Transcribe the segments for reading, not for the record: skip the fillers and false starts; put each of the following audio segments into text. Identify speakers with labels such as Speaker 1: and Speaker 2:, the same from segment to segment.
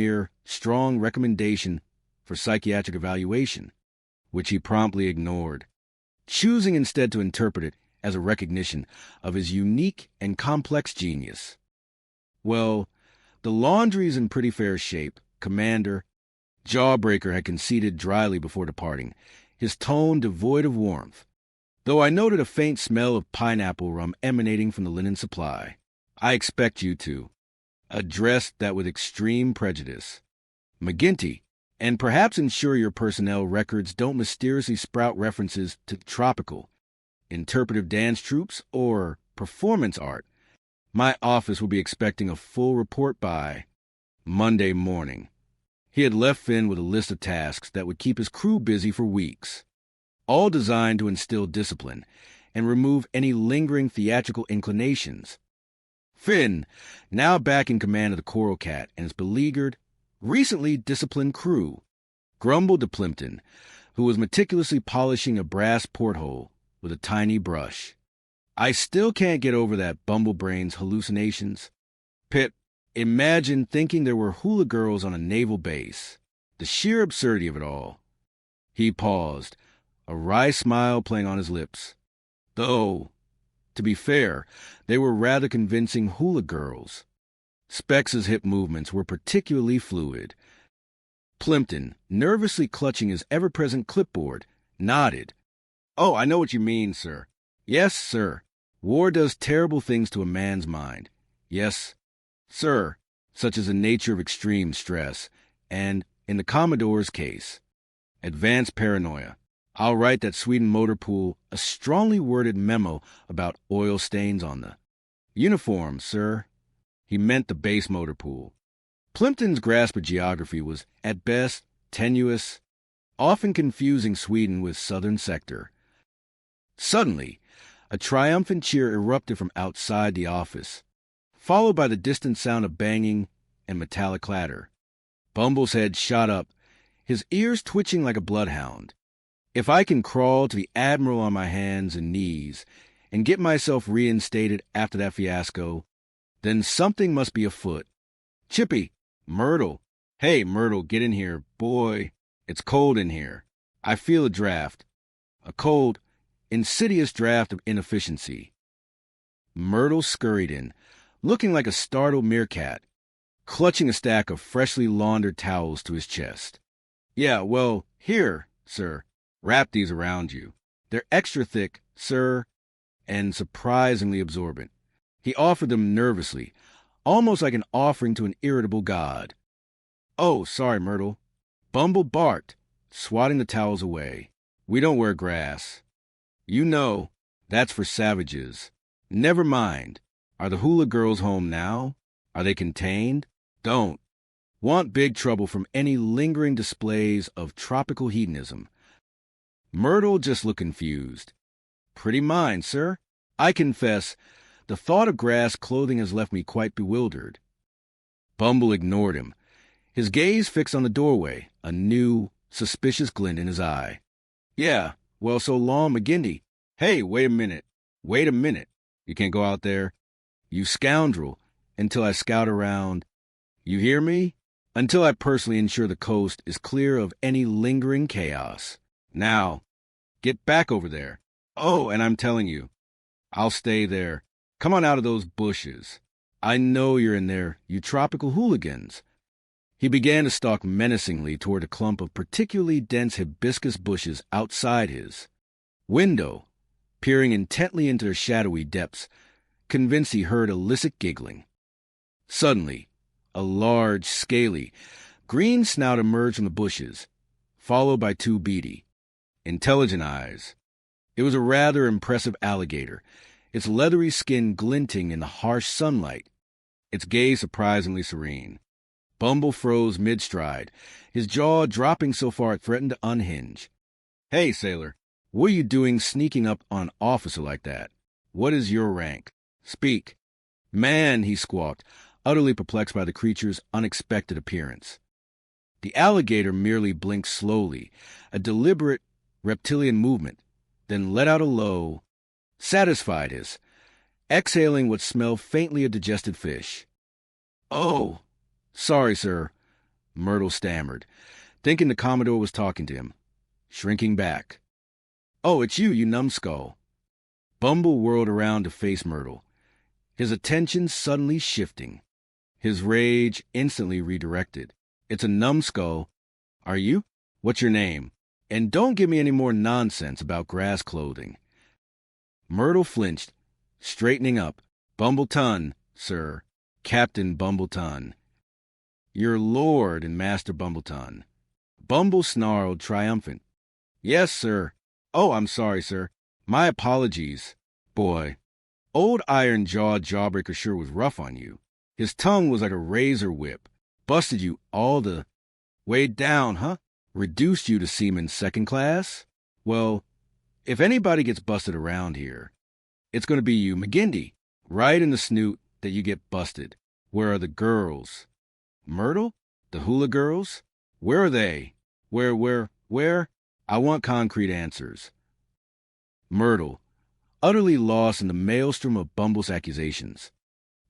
Speaker 1: mere strong recommendation for psychiatric evaluation, which he promptly ignored, choosing instead to interpret it as a recognition of his unique and complex genius. Well, the laundry's in pretty fair shape, Commander. Jawbreaker had conceded dryly before departing, his tone devoid of warmth, though I noted a faint smell of pineapple rum emanating from the linen supply. I expect you to. Address that with extreme prejudice. McGinty, and perhaps ensure your personnel records don't mysteriously sprout references to tropical, interpretive dance troupes, or performance art. My office will be expecting a full report by Monday morning. He had left Finn with a list of tasks that would keep his crew busy for weeks, all designed to instill discipline and remove any lingering theatrical inclinations. Finn, now back in command of the Coral Cat and his beleaguered, recently disciplined crew, grumbled to Plimpton, who was meticulously polishing a brass porthole with a tiny brush. I still can't get over that Bumblebrain's hallucinations. Pip, imagine thinking there were hula girls on a naval base. The sheer absurdity of it all. He paused, a wry smile playing on his lips. Though, to be fair, they were rather convincing hula girls. Spex's hip movements were particularly fluid. Plimpton, nervously clutching his ever-present clipboard, nodded. Oh, I know what you mean, sir. Yes, sir. War does terrible things to a man's mind. Yes, sir, such as the nature of extreme stress, and, in the Commodore's case, advanced paranoia. I'll write that Sweden motor pool a strongly worded memo about oil stains on the uniform, sir. He meant the base motor pool. Plimpton's grasp of geography was, at best, tenuous, often confusing Sweden with southern sector. Suddenly, a triumphant cheer erupted from outside the office, followed by the distant sound of banging and metallic clatter. Bumble's head shot up, his ears twitching like a bloodhound. If I can crawl to the Admiral on my hands and knees and get myself reinstated after that fiasco, then something must be afoot. Chippy, Myrtle. Hey, Myrtle, get in here. Boy, it's cold in here. I feel a draft. A cold, insidious draft of inefficiency. Myrtle scurried in, looking like a startled meerkat, clutching a stack of freshly laundered towels to his chest. Yeah, well, here, sir. Wrap these around you. They're extra thick, sir, and surprisingly absorbent. He offered them nervously, almost like an offering to an irritable god. Oh, sorry, Myrtle. Bumble barked, swatting the towels away. We don't wear grass. You know, that's for savages. Never mind. Are the hula girls home now? Are they contained? Don't. Want big trouble from any lingering displays of tropical hedonism. Myrtle just looked confused. Pretty mind, sir. I confess, the thought of grass clothing has left me quite bewildered. Bumble ignored him, his gaze fixed on the doorway, a new, suspicious glint in his eye. Yeah, well, so long, McGinty. Hey, wait a minute. Wait a minute. You can't go out there. You scoundrel, until I scout around. You hear me? Until I personally ensure the coast is clear of any lingering chaos. Now, get back over there. Oh, and I'm telling you, I'll stay there. Come on out of those bushes. I know you're in there, you tropical hooligans. He began to stalk menacingly toward a clump of particularly dense hibiscus bushes outside his window, peering intently into their shadowy depths, convinced he heard illicit giggling. Suddenly, a large, scaly, green snout emerged from the bushes, followed by two beady, intelligent eyes. It was a rather impressive alligator, its leathery skin glinting in the harsh sunlight, its gaze surprisingly serene. Bumble froze mid-stride, his jaw dropping so far it threatened to unhinge. Hey, sailor, what are you doing sneaking up on an officer like that? What is your rank? Speak. Man, he squawked, utterly perplexed by the creature's unexpected appearance. The alligator merely blinked slowly, a deliberate reptilian movement, then let out a low, satisfied hiss, exhaling what smelled faintly of digested fish. Oh, sorry, sir. Myrtle stammered, thinking the Commodore was talking to him, shrinking back. "Oh, it's you numbskull." Bumble whirled around to face Myrtle, his attention suddenly shifting, his rage instantly redirected. "It's a numbskull. Are you? What's your name? And don't give me any more nonsense about grass clothing." Myrtle flinched, straightening up. "Bumbleton, sir. Captain Bumbleton. Your Lord and Master Bumbleton." Bumble snarled, triumphant. "Yes, sir. Oh, I'm sorry, sir. My apologies. Boy, old iron-jawed Jawbreaker sure was rough on you. His tongue was like a razor whip. Busted you all the way down, huh? Reduced you to seaman second class? Well, if anybody gets busted around here, it's going to be you, McGinty. Right in the snoot that you get busted. Where are the girls? Myrtle? The hula girls? Where are they? Where? I want concrete answers." Myrtle, utterly lost in the maelstrom of Bumble's accusations,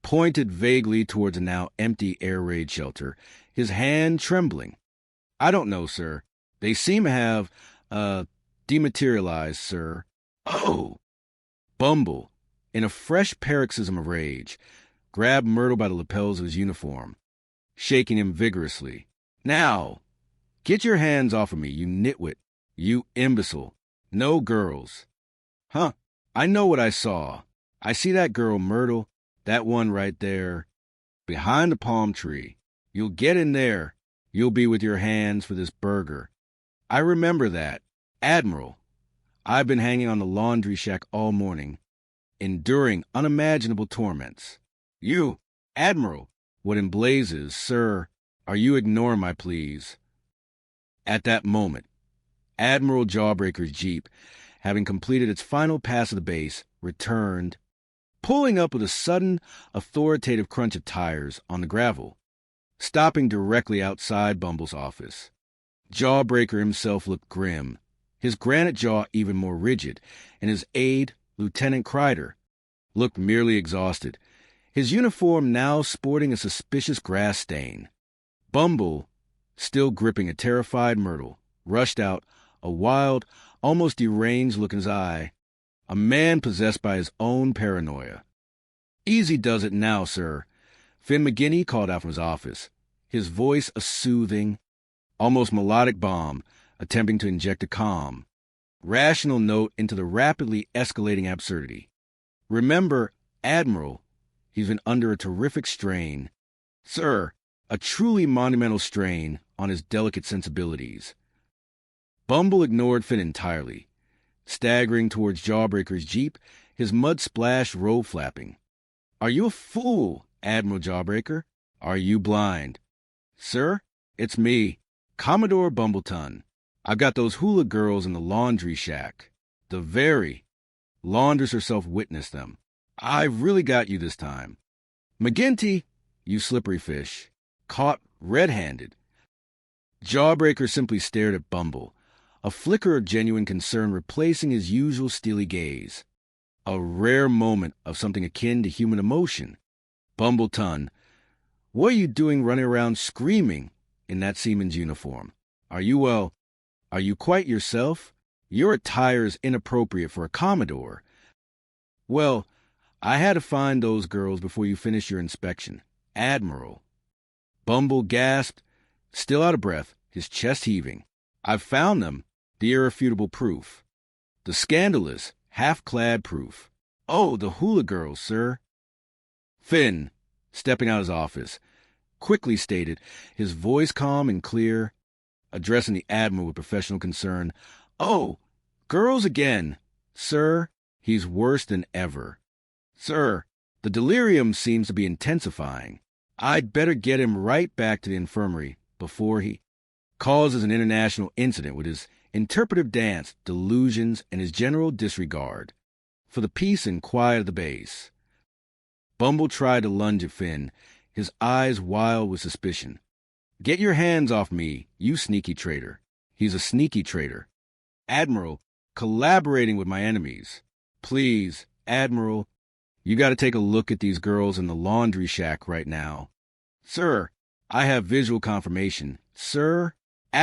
Speaker 1: pointed vaguely towards a now empty air raid shelter, his hand trembling. "I don't know, sir. They seem to have, dematerialized, sir." "Oh!" Bumble, in a fresh paroxysm of rage, grabbed Myrtle by the lapels of his uniform, shaking him vigorously. "Now, get your hands off of me, you nitwit, you imbecile. No girls." "Huh, I know what I saw. I see that girl, Myrtle, that one right there, behind the palm tree. You'll get in there. You'll be with your hands for this burger. I remember that. Admiral, I've been hanging on the laundry shack all morning, enduring unimaginable torments. You, Admiral, what in blazes, sir, are you ignoring my pleas?" At that moment, Admiral Jawbreaker's Jeep, having completed its final pass of the base, returned, pulling up with a sudden, authoritative crunch of tires on the gravel, stopping directly outside Bumble's office. Jawbreaker himself looked grim, his granite jaw even more rigid, and his aide, Lieutenant Kreider, looked merely exhausted, his uniform now sporting a suspicious grass stain. Bumble, still gripping a terrified Myrtle, rushed out, a wild, almost deranged look in his eye, a man possessed by his own paranoia. "Easy does it now, sir," Finn McGinty called out from his office, his voice a soothing, almost melodic balm, attempting to inject a calm, rational note into the rapidly escalating absurdity. "Remember, Admiral, he's been under a terrific strain. Sir, a truly monumental strain on his delicate sensibilities." Bumble ignored Finn entirely, staggering towards Jawbreaker's Jeep, his mud-splashed robe flapping. "Are you a fool, Admiral Jawbreaker? Are you blind?" "Sir, it's me, Commodore Bumbleton. I've got those hula girls in the laundry shack. The very Laundress herself witnessed them. I've really got you this time. McGinty, you slippery fish. Caught red-handed." Jawbreaker simply stared at Bumble, a flicker of genuine concern replacing his usual steely gaze. A rare moment of something akin to human emotion. "Bumbleton, what are you doing running around screaming in that seaman's uniform? Are you quite yourself? Your attire is inappropriate for a Commodore." "Well, I had to find those girls before you finished your inspection, Admiral." Bumble gasped, still out of breath, his chest heaving. "I've found them, the irrefutable proof. The scandalous, half-clad proof. Oh, the hula girls, sir." Finn, stepping out of his office, quickly stated, his voice calm and clear, addressing the Admiral with professional concern. "Oh, girls again. Sir, he's worse than ever. Sir, the delirium seems to be intensifying. I'd better get him right back to the infirmary before he causes an international incident with his interpretive dance, delusions, and his general disregard for the peace and quiet of the base." Bumble tried to lunge at Finn, his eyes wild with suspicion. "Get your hands off me, you sneaky traitor." "He's a sneaky traitor. Admiral, collaborating with my enemies. Please, Admiral, you got to take a look at these girls in the laundry shack right now." "Sir, I have visual confirmation. Sir,